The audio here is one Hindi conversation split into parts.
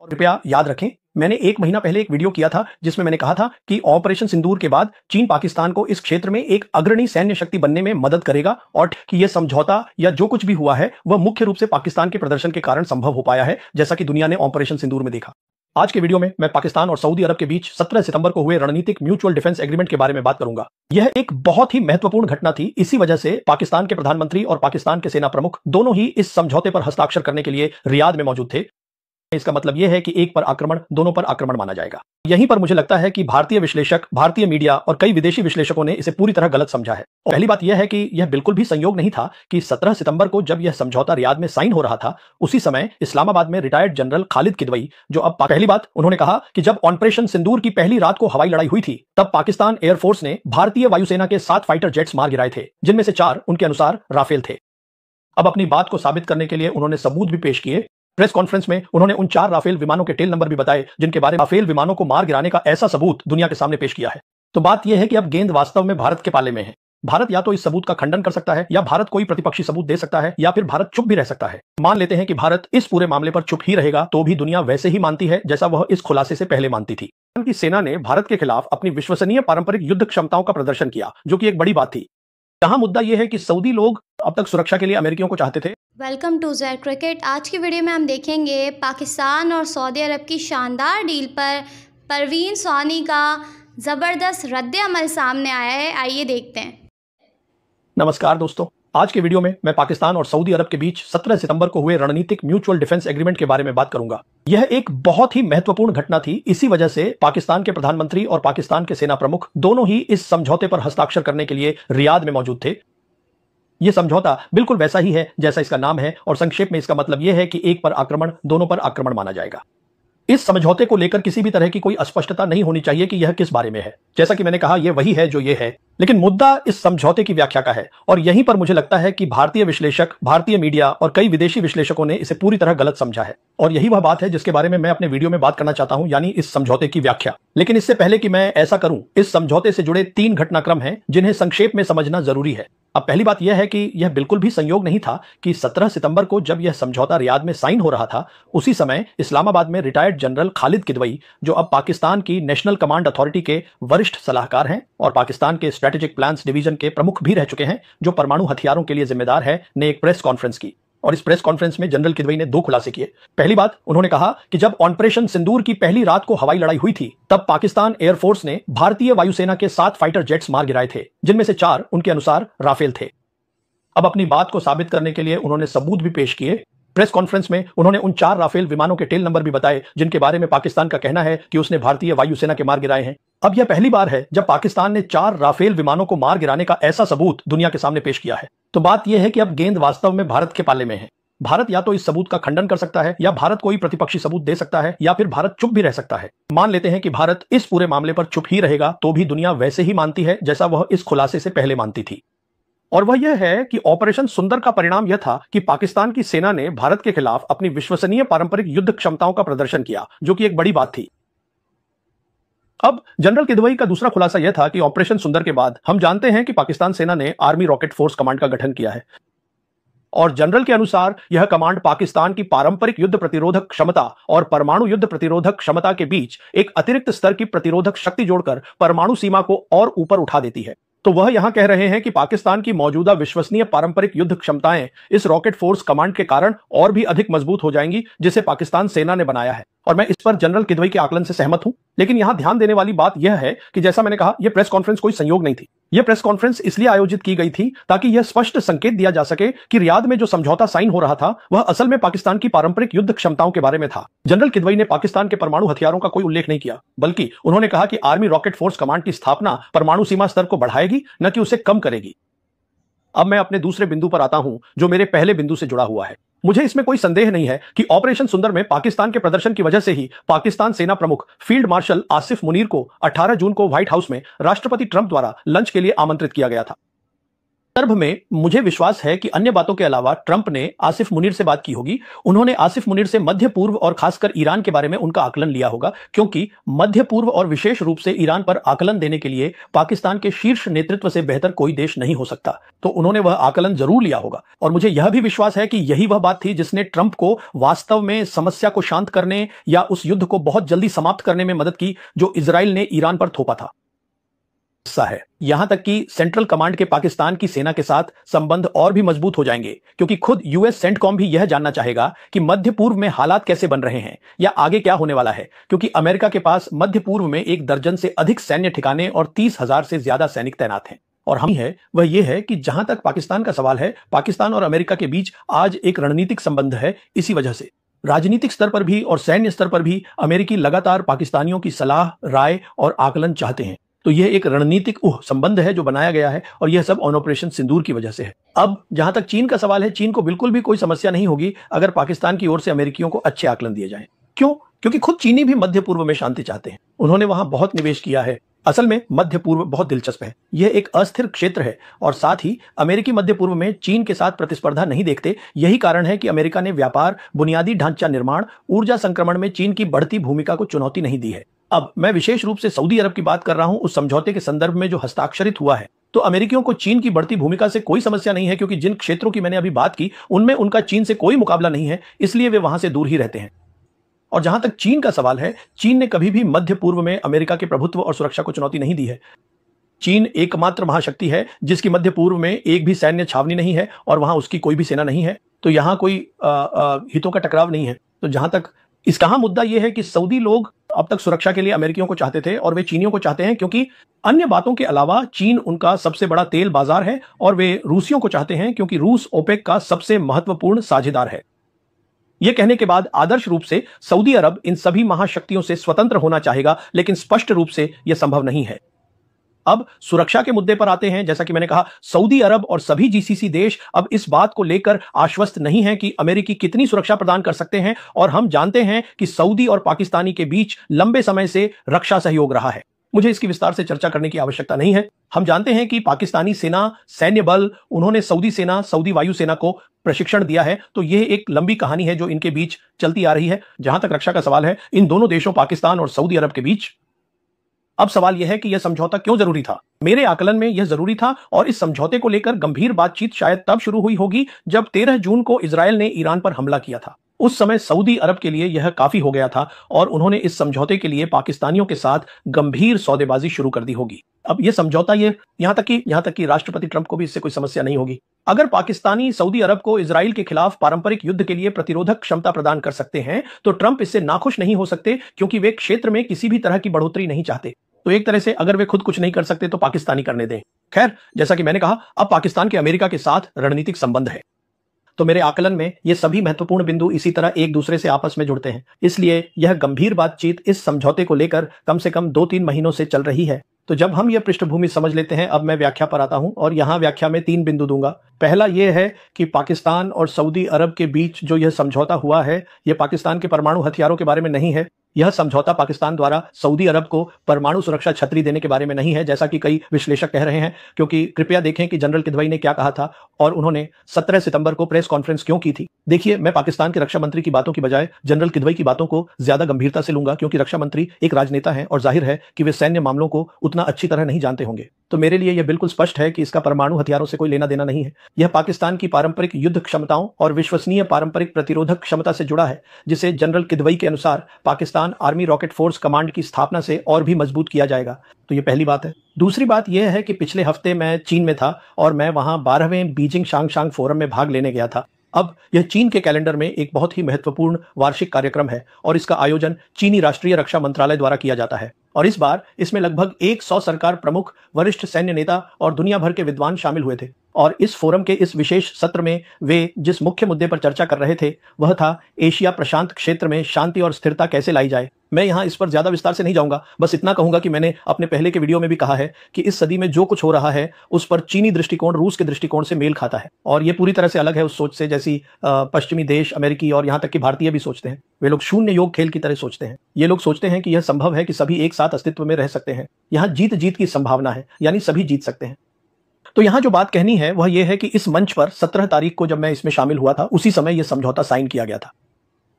कृपया याद रखें, मैंने 1 महीना पहले एक वीडियो किया था जिसमें मैंने कहा था कि ऑपरेशन सिंदूर के बाद चीन पाकिस्तान को इस क्षेत्र में एक अग्रणी सैन्य शक्ति बनने में मदद करेगा और कि यह समझौता या जो कुछ भी हुआ है वह मुख्य रूप से पाकिस्तान के प्रदर्शन के कारण संभव हो पाया है, जैसा कि दुनिया ने ऑपरेशन सिंदूर में देखा। आज के वीडियो में मैं पाकिस्तान और सऊदी अरब के बीच 17 सितंबर को हुए रणनीतिक म्यूचुअल डिफेंस एग्रीमेंट के बारे में बात करूंगा। यह एक बहुत ही महत्वपूर्ण घटना थी। इसी वजह से पाकिस्तान के प्रधानमंत्री और पाकिस्तान के सेना प्रमुख दोनों ही इस समझौते पर हस्ताक्षर करने के लिए रियाद में मौजूद थे। इसका मतलब यह है कि एक पर आक्रमण दोनों पर आक्रमण माना जाएगा। यहीं पर मुझे लगता है कि भारतीय विश्लेषक, भारतीय मीडिया और कई विदेशी विश्लेषकों ने इसे पूरी तरह गलत समझा है। और पहली बात यह है कि यह बिल्कुल भी संयोग नहीं था कि 17 सितंबर को जब यह समझौता रियाद में साइन हो रहा था, उसी समय इस्लामाबाद में रिटायर्ड जनरल खालिद किदवई, जो अब पहली बात उन्होंने कहा कि जब ऑपरेशन सिंदूर की पहली रात को हवाई लड़ाई हुई थी, तब पाकिस्तान एयरफोर्स ने भारतीय वायुसेना के 7 फाइटर जेट्स मार गिराए थे, जिनमें से 4 उनके अनुसार राफेल थे। अब अपनी बात को साबित करने के लिए उन्होंने सबूत भी पेश किए। प्रेस कॉन्फ्रेंस में उन्होंने उन 4 राफेल विमानों के टेल नंबर भी बताए, जिनके बारे में राफेल विमानों को मार गिराने का ऐसा सबूत दुनिया के सामने पेश किया है। तो बात यह है कि अब गेंद वास्तव में भारत के पाले में है। भारत या तो इस सबूत का खंडन कर सकता है, या भारत कोई प्रतिपक्षी सबूत दे सकता है, या फिर भारत चुप भी रह सकता है। मान लेते हैं कि भारत इस पूरे मामले पर चुप ही रहेगा, तो भी दुनिया वैसे ही मानती है जैसा वह इस खुलासे से पहले मानती थी। की सेना ने भारत के खिलाफ अपनी विश्वसनीय पारंपरिक युद्ध क्षमताओं का प्रदर्शन किया, जो कि एक बड़ी बात थी। यहाँ मुद्दा यह है कि सऊदी लोग अब तक सुरक्षा के लिए अमेरिकियों को चाहते थे। Welcome to Z cricket. आज की वीडियो में हम देखेंगे पाकिस्तान और सऊदी अरब की शानदार डील पर परवीन सानी का ज़बरदस्त रद्द-ए-अमल सामने आया है। आइए देखते हैं। नमस्कार दोस्तों, आज के वीडियो में मैं पाकिस्तान और सऊदी अरब के बीच 17 सितंबर को हुए रणनीतिक म्यूचुअल डिफेंस एग्रीमेंट के बारे में बात करूंगा। यह एक बहुत ही महत्वपूर्ण घटना थी। इसी वजह से पाकिस्तान के प्रधानमंत्री और पाकिस्तान के सेना प्रमुख दोनों ही इस समझौते पर हस्ताक्षर करने के लिए रियाद में मौजूद थे। यह समझौता बिल्कुल वैसा ही है जैसा इसका नाम है, और संक्षेप में इसका मतलब यह है कि एक पर आक्रमण दोनों पर आक्रमण माना जाएगा। इस समझौते को लेकर किसी भी तरह की कोई अस्पष्टता नहीं होनी चाहिए कि यह किस बारे में है। जैसा कि मैंने कहा, यह वही है जो यह है, लेकिन मुद्दा इस समझौते की व्याख्या का है। और यहीं पर मुझे लगता है कि भारतीय विश्लेषक, भारतीय मीडिया और कई विदेशी विश्लेषकों ने इसे पूरी तरह गलत समझा है। और यही वह बात है जिसके बारे में मैं अपने वीडियो में बात करना चाहता हूं, यानी इस समझौते की व्याख्या। लेकिन इससे पहले कि मैं ऐसा करूं, इस समझौते से जुड़े 3 घटनाक्रम हैं जिन्हें संक्षेप में समझना जरूरी है। अब पहली बात यह है कि यह बिल्कुल भी संयोग नहीं था कि 17 सितंबर को जब यह समझौता रियाद में साइन हो रहा था, उसी समय इस्लामाबाद में रिटायर्ड जनरल खालिद किदवई, जो अब पाकिस्तान की नेशनल कमांड अथॉरिटी के वरिष्ठ सलाहकार हैं और पाकिस्तान के स्ट्रेटेजिक प्लान्स डिवीजन के प्रमुख भी रह चुके हैं, जो परमाणु हथियारों के लिए जिम्मेदार है, ने एक प्रेस कॉन्फ्रेंस की। और इस प्रेस कॉन्फ्रेंस में जनरल किदवई ने 2 खुलासे किए। पहली बात, उन्होंने कहा कि जब ऑपरेशन सिंदूर की पहली रात को हवाई लड़ाई हुई थी, तब पाकिस्तान एयरफोर्स ने भारतीय वायुसेना के 7 फाइटर जेट्स मार गिराए थे, जिनमें से 4 उनके अनुसार राफेल थे। अब अपनी बात को साबित करने के लिए उन्होंने सबूत भी पेश किए। प्रेस कॉन्फ्रेंस में उन्होंने उन 4 राफेल विमानों के टेल नंबर भी बताए, जिनके बारे में पाकिस्तान का कहना है कि उसने भारतीय वायुसेना के मार गिराए हैं। अब यह पहली बार है जब पाकिस्तान ने 4 राफेल विमानों को मार गिराने का ऐसा सबूत दुनिया के सामने पेश किया है। तो बात यह है कि अब गेंद वास्तव में भारत के पाले में है। भारत या तो इस सबूत का खंडन कर सकता है, या भारत कोई प्रतिपक्षी सबूत दे सकता है, या फिर भारत चुप भी रह सकता है। मान लेते हैं कि भारत इस पूरे मामले पर चुप ही रहेगा, तो भी दुनिया वैसे ही मानती है जैसा वह इस खुलासे से पहले मानती थी। और वह यह है कि ऑपरेशन सुंदर का परिणाम यह था कि पाकिस्तान की सेना ने भारत के खिलाफ अपनी विश्वसनीय पारंपरिक युद्ध क्षमताओं का प्रदर्शन किया, जो कि एक बड़ी बात थी। अब जनरल किदवई का दूसरा खुलासा यह था कि ऑपरेशन सुंदर के बाद हम जानते हैं कि पाकिस्तान सेना ने आर्मी रॉकेट फोर्स कमांड का गठन किया है, और जनरल के अनुसार यह कमांड पाकिस्तान की पारंपरिक युद्ध प्रतिरोधक क्षमता और परमाणु युद्ध प्रतिरोधक क्षमता के बीच एक अतिरिक्त स्तर की प्रतिरोधक शक्ति जोड़कर परमाणु सीमा को और ऊपर उठा देती है। तो वह यहां कह रहे हैं कि पाकिस्तान की मौजूदा विश्वसनीय पारंपरिक युद्ध क्षमताएं इस रॉकेट फोर्स कमांड के कारण और भी अधिक मजबूत हो जाएंगी, जिसे पाकिस्तान सेना ने बनाया है। और मैं इस पर जनरल किदवई के आकलन से सहमत हूं। लेकिन यहां ध्यान देने वाली बात यह है कि जैसा मैंने कहा, यह प्रेस कॉन्फ्रेंस कोई संयोग नहीं थी। यह प्रेस कॉन्फ्रेंस इसलिए आयोजित की गई थी ताकि यह स्पष्ट संकेत दिया जा सके कि रियाद में जो समझौता साइन हो रहा था, वह असल में पाकिस्तान की पारंपरिक युद्ध क्षमताओं के बारे में था। जनरल किदवई ने पाकिस्तान के परमाणु हथियारों का कोई उल्लेख नहीं किया, बल्कि उन्होंने कहा कि आर्मी रॉकेट फोर्स कमांड की स्थापना परमाणु सीमा स्तर को बढ़ाएगी, न कि उसे कम करेगी। अब मैं अपने दूसरे बिंदु पर आता हूं, जो मेरे पहले बिंदु से जुड़ा हुआ है। मुझे इसमें कोई संदेह नहीं है कि ऑपरेशन सुंदर में पाकिस्तान के प्रदर्शन की वजह से ही पाकिस्तान सेना प्रमुख फील्ड मार्शल आसिफ मुनीर को 18 जून को व्हाइट हाउस में राष्ट्रपति ट्रंप द्वारा लंच के लिए आमंत्रित किया गया था। संदर्भ में मुझे विश्वास है कि अन्य बातों के अलावा ट्रंप ने आसिफ मुनीर से बात की होगी। उन्होंने आसिफ मुनीर से मध्य पूर्व और खासकर ईरान के बारे में उनका आकलन लिया होगा, क्योंकि मध्य पूर्व और विशेष रूप से ईरान पर आकलन देने के लिए पाकिस्तान के शीर्ष नेतृत्व से बेहतर कोई देश नहीं हो सकता। तो उन्होंने वह आकलन जरूर लिया होगा और मुझे यह भी विश्वास है कि यही वह बात थी जिसने ट्रंप को वास्तव में समस्या को शांत करने या उस युद्ध को बहुत जल्दी समाप्त करने में मदद की जो इजराइल ने ईरान पर थोपा था। है यहां तक कि सेंट्रल कमांड के पाकिस्तान की सेना के साथ संबंध और भी मजबूत हो जाएंगे, क्योंकि खुद यूएस सेंटकॉम भी यह जानना चाहेगा कि मध्य पूर्व में हालात कैसे बन रहे हैं या आगे क्या होने वाला है, क्योंकि अमेरिका के पास मध्य पूर्व में 1 दर्जन से अधिक सैन्य ठिकाने और 30,000 से ज्यादा सैनिक तैनात हैं। और हम है वह यह है कि जहां तक पाकिस्तान का सवाल है, पाकिस्तान और अमेरिका के बीच आज एक रणनीतिक संबंध है। इसी वजह से राजनीतिक स्तर पर भी और सैन्य स्तर पर भी अमेरिकी लगातार पाकिस्तानियों की सलाह, राय और आकलन चाहते हैं। तो यह एक रणनीतिक संबंध है जो बनाया गया है और यह सब ऑन ऑपरेशन सिंदूर की वजह से है। अब जहां तक चीन का सवाल है, चीन को बिल्कुल भी कोई समस्या नहीं होगी अगर पाकिस्तान की ओर से अमेरिकियों को अच्छे आकलन दिए जाएं। क्यों? क्योंकि खुद चीनी भी मध्य पूर्व में शांति चाहते हैं। उन्होंने वहां बहुत निवेश किया है। असल में मध्य पूर्व बहुत दिलचस्प है। यह एक अस्थिर क्षेत्र है और साथ ही अमेरिकी मध्य पूर्व में चीन के साथ प्रतिस्पर्धा नहीं देखते। यही कारण है कि अमेरिका ने व्यापार, बुनियादी ढांचा निर्माण, ऊर्जा संक्रमण में चीन की बढ़ती भूमिका को चुनौती नहीं दी है। अब मैं विशेष रूप से सऊदी अरब की बात कर रहा हूं, उस समझौते के संदर्भ में जो हस्ताक्षरित हुआ है। तो अमेरिकियों को चीन की बढ़ती भूमिका से कोई समस्या नहीं है, क्योंकि जिन क्षेत्रों की मैंने अभी बात की उनमें उनका चीन से कोई मुकाबला नहीं है, इसलिए वे वहां से दूर ही रहते हैं। और जहां तक चीन का सवाल है, चीन ने कभी भी मध्य पूर्व में अमेरिका के प्रभुत्व और सुरक्षा को चुनौती नहीं दी है। चीन एकमात्र महाशक्ति है जिसकी मध्य पूर्व में एक भी सैन्य छावनी नहीं है और वहां उसकी कोई भी सेना नहीं है। तो यहां कोई हितों का टकराव नहीं है। तो जहां तक इसका मुद्दा यह है कि सऊदी लोग अब तक सुरक्षा के लिए अमेरिकियों को चाहते थे और वे चीनियों को चाहते हैं, क्योंकि अन्य बातों के अलावा चीन उनका सबसे बड़ा तेल बाजार है, और वे रूसियों को चाहते हैं क्योंकि रूस ओपेक का सबसे महत्वपूर्ण साझेदार है। यह कहने के बाद आदर्श रूप से सऊदी अरब इन सभी महाशक्तियों से स्वतंत्र होना चाहेगा, लेकिन स्पष्ट रूप से यह संभव नहीं है। अब सुरक्षा के मुद्दे पर आते हैं। जैसा कि मैंने कहा, सऊदी अरब और सभी जीसीसी देश अब इस बात को लेकर आश्वस्त नहीं हैं कि अमेरिकी कितनी सुरक्षा प्रदान कर सकते हैं, और हम जानते हैं कि सऊदी और पाकिस्तानी के बीच लंबे समय से रक्षा सहयोग रहा है। मुझे इसकी विस्तार से चर्चा करने की आवश्यकता नहीं है। हम जानते हैं कि पाकिस्तानी सेना, सैन्य बल, उन्होंने सऊदी सेना, सऊदी वायुसेना को प्रशिक्षण दिया है। तो यह एक लंबी कहानी है जो इनके बीच चलती आ रही है। जहां तक रक्षा का सवाल है, इन दोनों देशों पाकिस्तान और सऊदी अरब के बीच अब सवाल यह है कि यह समझौता क्यों जरूरी था। मेरे आकलन में यह जरूरी था, और इस समझौते को लेकर गंभीर बातचीत शायद तब शुरू हुई होगी जब 13 जून को इजरायल ने ईरान पर हमला किया था। उस समय सऊदी अरब के लिए यह काफी हो गया था और उन्होंने इस समझौते के लिए पाकिस्तानियों के साथ गंभीर सौदेबाजी शुरू कर दी होगी। अब यह समझौता यहां तक कि राष्ट्रपति ट्रंप को भी इससे कोई समस्या नहीं होगी। अगर पाकिस्तानी सऊदी अरब को इजराइल के खिलाफ पारंपरिक युद्ध के लिए प्रतिरोधक क्षमता प्रदान कर सकते हैं, तो ट्रंप इससे नाखुश नहीं हो सकते, क्योंकि वे क्षेत्र में किसी भी तरह की बढ़ोतरी नहीं चाहते। तो एक तरह से अगर वे खुद कुछ नहीं कर सकते तो पाकिस्तानी करने दें। खैर, जैसा कि मैंने कहा, अब पाकिस्तान के अमेरिका के साथ रणनीतिक संबंध है। तो मेरे आकलन में ये सभी महत्वपूर्ण बिंदु इसी तरह एक दूसरे से आपस में जुड़ते हैं। इसलिए यह गंभीर बातचीत इस समझौते को लेकर कम से कम 2-3 महीनों से चल रही है। तो जब हम यह पृष्ठभूमि समझ लेते हैं, अब मैं व्याख्या पर आता हूं, और यहां व्याख्या में 3 बिंदु दूंगा। पहला यह है कि पाकिस्तान और सऊदी अरब के बीच जो यह समझौता हुआ है, यह पाकिस्तान के परमाणु हथियारों के बारे में नहीं है। यह समझौता पाकिस्तान द्वारा सऊदी अरब को परमाणु सुरक्षा छतरी देने के बारे में नहीं है, जैसा कि कई विश्लेषक कह रहे हैं। क्योंकि कृपया देखें कि जनरल किदवई ने क्या कहा था और उन्होंने 17 सितंबर को प्रेस कॉन्फ्रेंस क्यों की थी। देखिए, मैं पाकिस्तान के रक्षा मंत्री की बातों की बजाय जनरल किदवई की बातों को ज्यादा गंभीरता से लूंगा, क्योंकि रक्षा मंत्री एक राजनेता है और जाहिर है कि वे सैन्य मामलों को उतना अच्छी तरह नहीं जानते होंगे। तो मेरे लिए यह बिल्कुल स्पष्ट है कि इसका परमाणु हथियारों से कोई लेना देना नहीं है। यह पाकिस्तान की पारंपरिक युद्ध क्षमताओं और विश्वसनीय पारंपरिक प्रतिरोधक क्षमता से जुड़ा है, जिसे जनरल किदवई के अनुसार Pakistan army rocket force command की स्थापना से और भी मजबूत किया जाएगा। तो यह पहली बात है। दूसरी बात यह है कि पिछले हफ्ते मैं चीन में था और मैं वहां 12वें बीजिंग शांगशांग फोरम में भाग लेने गया था। अब यह चीन के कैलेंडर में एक बहुत ही महत्वपूर्ण वार्षिक कार्यक्रम है और इसका आयोजन चीनी राष्ट्रीय रक्षा मंत्रालय द्वारा किया जाता है। और इस बार इसमें लगभग 100 सरकार प्रमुख, वरिष्ठ सैन्य नेता और दुनिया भर के विद्वान शामिल हुए थे। और इस फोरम के इस विशेष सत्र में वे जिस मुख्य मुद्दे पर चर्चा कर रहे थे वह था एशिया प्रशांत क्षेत्र में शांति और स्थिरता कैसे लाई जाए। मैं यहां इस पर ज्यादा विस्तार से नहीं जाऊंगा, बस इतना कहूंगा कि मैंने अपने पहले के वीडियो में भी कहा है कि इस सदी में जो कुछ हो रहा है उस पर चीनी दृष्टिकोण रूस के दृष्टिकोण से मेल खाता है, और यह पूरी तरह से अलग है उस सोच से जैसी पश्चिमी देश, अमेरिकी और यहां तक कि भारतीय भी सोचते हैं। वे लोग शून्य योग खेल की तरह सोचते हैं। ये लोग सोचते हैं कि यह संभव है कि सभी एक साथ अस्तित्व में रह सकते हैं। यहां जीत जीत की संभावना है, यानी सभी जीत सकते हैं। तो यहां जो बात कहनी है वह यह है कि इस मंच पर 17 तारीख को जब मैं इसमें शामिल हुआ था, उसी समय यह समझौता साइन किया गया था।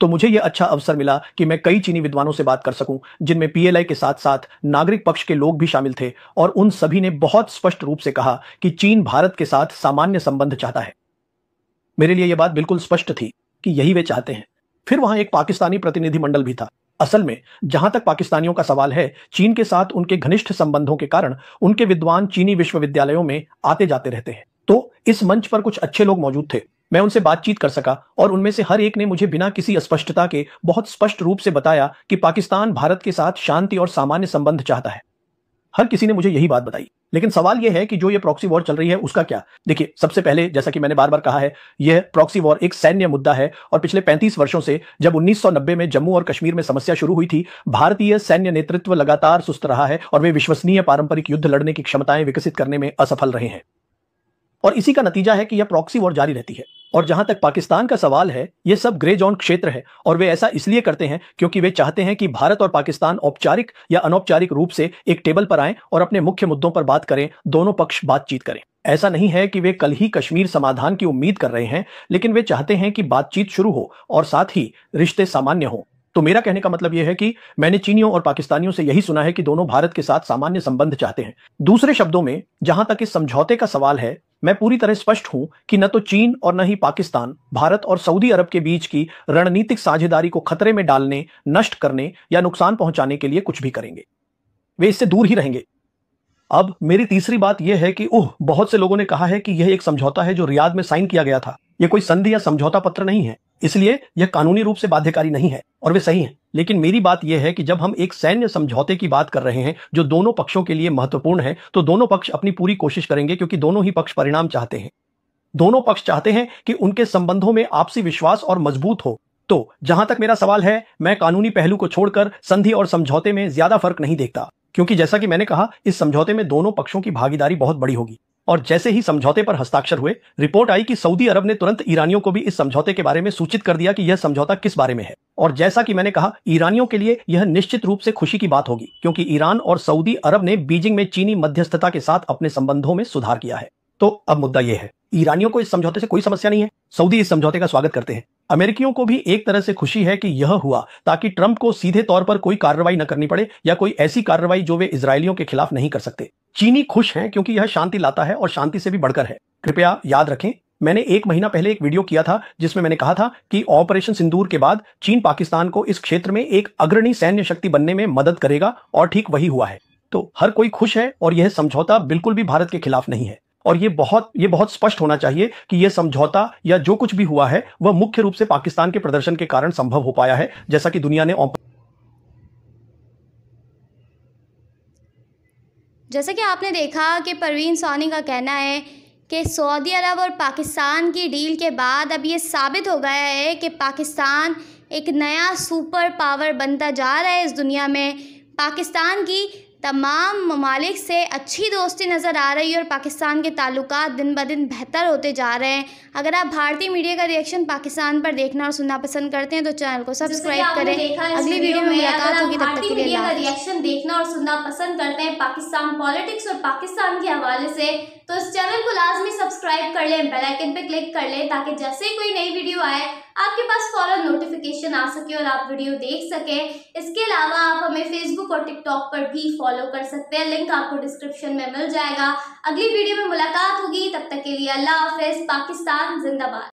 तो मुझे यह अच्छा अवसर मिला कि मैं कई चीनी विद्वानों से बात कर सकूं, जिनमें पीएलआई के साथ साथ नागरिक पक्ष के लोग भी शामिल थे, और उन सभी ने बहुत स्पष्ट रूप से कहा कि चीन भारत के साथ सामान्य संबंध चाहता है। मेरे लिए यह बात बिल्कुल स्पष्ट थी कि यही वे चाहते हैं। फिर वहां एक पाकिस्तानी प्रतिनिधिमंडल भी था। असल में जहां तक पाकिस्तानियों का सवाल है, चीन के साथ उनके घनिष्ठ संबंधों के कारण उनके विद्वान चीनी विश्वविद्यालयों में आते जाते रहते हैं। तो इस मंच पर कुछ अच्छे लोग मौजूद थे। मैं उनसे बातचीत कर सका और उनमें से हर एक ने मुझे बिना किसी अस्पष्टता के बहुत स्पष्ट रूप से बताया कि पाकिस्तान भारत के साथ शांति और सामान्य संबंध चाहता है। हर किसी ने मुझे यही बात बताई। लेकिन सवाल यह है कि जो ये प्रॉक्सी वॉर चल रही है उसका क्या? देखिए, सबसे पहले जैसा कि मैंने बार बार कहा है, यह प्रॉक्सी वॉर एक सैन्य मुद्दा है और पिछले 35 वर्षों से जब 1990 में जम्मू और कश्मीर में समस्या शुरू हुई थी, भारतीय सैन्य नेतृत्व लगातार सुस्त रहा है और वे विश्वसनीय पारंपरिक युद्ध लड़ने की क्षमताएं विकसित करने में असफल रहे हैं। और इसी का नतीजा है कि यह प्रॉक्सी वॉर जारी रहती है। और जहां तक पाकिस्तान का सवाल है, यह सब ग्रे जोन क्षेत्र है और वे ऐसा इसलिए करते हैं क्योंकि वे चाहते हैं कि भारत और पाकिस्तान औपचारिक या अनौपचारिक रूप से एक टेबल पर आएं और अपने मुख्य मुद्दों पर बात करें, दोनों पक्ष बातचीत करें। ऐसा नहीं है कि वे कल ही कश्मीर समाधान की उम्मीद कर रहे हैं, लेकिन वे चाहते हैं कि बातचीत शुरू हो और साथ ही रिश्ते सामान्य हो। तो मेरा कहने का मतलब यह है कि मैंने चीनियों और पाकिस्तानियों से यही सुना है कि दोनों भारत के साथ सामान्य संबंध चाहते हैं। दूसरे शब्दों में, जहां तक इस समझौते का सवाल है, मैं पूरी तरह स्पष्ट हूं कि न तो चीन और न ही पाकिस्तान भारत और सऊदी अरब के बीच की रणनीतिक साझेदारी को खतरे में डालने, नष्ट करने या नुकसान पहुंचाने के लिए कुछ भी करेंगे। वे इससे दूर ही रहेंगे। अब मेरी तीसरी बात यह है कि बहुत से लोगों ने कहा है कि यह एक समझौता है जो रियाद में साइन किया गया था। यह कोई संधि या समझौता पत्र नहीं है, इसलिए यह कानूनी रूप से बाध्यकारी नहीं है, और वे सही हैं। लेकिन मेरी बात यह है कि जब हम एक सैन्य समझौते की बात कर रहे हैं जो दोनों पक्षों के लिए महत्वपूर्ण है, तो दोनों पक्ष अपनी पूरी कोशिश करेंगे, क्योंकि दोनों ही पक्ष परिणाम चाहते हैं। दोनों पक्ष चाहते हैं कि उनके संबंधों में आपसी विश्वास और मजबूत हो। तो जहां तक मेरा सवाल है, मैं कानूनी पहलू को छोड़कर संधि और समझौते में ज्यादा फर्क नहीं देखता, क्योंकि जैसा कि मैंने कहा, इस समझौते में दोनों पक्षों की भागीदारी बहुत बड़ी होगी। और जैसे ही समझौते पर हस्ताक्षर हुए, रिपोर्ट आई कि सऊदी अरब ने तुरंत ईरानियों को भी इस समझौते के बारे में सूचित कर दिया कि यह समझौता किस बारे में है। और जैसा कि मैंने कहा, ईरानियों के लिए यह निश्चित रूप से खुशी की बात होगी, क्योंकि ईरान और सऊदी अरब ने बीजिंग में चीनी मध्यस्थता के साथ अपने संबंधों में सुधार किया है। तो अब मुद्दा यह है, ईरानियों को इस समझौते से कोई समस्या नहीं है। सऊदी इस समझौते का स्वागत करते हैं। अमेरिकियों को भी एक तरह से खुशी है कि यह हुआ, ताकि ट्रंप को सीधे तौर पर कोई कार्रवाई न करनी पड़े, या कोई ऐसी कार्रवाई जो वे इजरायलियों के खिलाफ नहीं कर सकते। चीनी खुश हैं क्योंकि यह शांति लाता है और शांति से भी बढ़कर है। कृपया याद रखें, मैंने 1 महीना पहले एक वीडियो किया था जिसमें मैंने कहा था कि ऑपरेशन सिंदूर के बाद चीन पाकिस्तान को इस क्षेत्र में एक अग्रणी सैन्य शक्ति बनने में मदद करेगा, और ठीक वही हुआ है। तो हर कोई खुश है और यह समझौता बिल्कुल भी भारत के खिलाफ नहीं है। और ये बहुत स्पष्ट होना चाहिए कि यह समझौता या जो कुछ भी हुआ है वह मुख्य रूप से पाकिस्तान के प्रदर्शन के कारण संभव हो पाया है, जैसा कि दुनिया ने जैसा कि आपने देखा कि परवीन सानी का कहना है कि सऊदी अरब और पाकिस्तान की डील के बाद अब ये साबित हो गया है कि पाकिस्तान एक नया सुपर पावर बनता जा रहा है इस दुनिया में। पाकिस्तान की तमाम ममालिक से अच्छी दोस्ती नज़र आ रही है और पाकिस्तान के ताल्लुकात दिन ब दिन बेहतर होते जा रहे हैं। अगर आप भारतीय मीडिया का रिएक्शन पाकिस्तान पर देखना और सुनना पसंद करते हैं तो चैनल को सब्सक्राइब करें। अगली वीडियो में मुलाकात होगी, तब तक के लिए रिएक्शन देखना और सुनना पसंद करते हैं पाकिस्तान पॉलिटिक्स और पाकिस्तान के हवाले से, तो इस चैनल को लाजमी सब्सक्राइब कर लें, बेल आइकन पे क्लिक कर लें, ताकि जैसे ही कोई नई वीडियो आए आपके पास फौरन नोटिफिकेशन आ सके और आप वीडियो देख सकें। इसके अलावा आप हमें फेसबुक और टिकटॉक पर भी फॉलो कर सकते हैं, लिंक आपको डिस्क्रिप्शन में मिल जाएगा। अगली वीडियो में मुलाकात होगी, तब तक के लिए अल्लाह हाफिज। पाकिस्तान जिंदाबाद।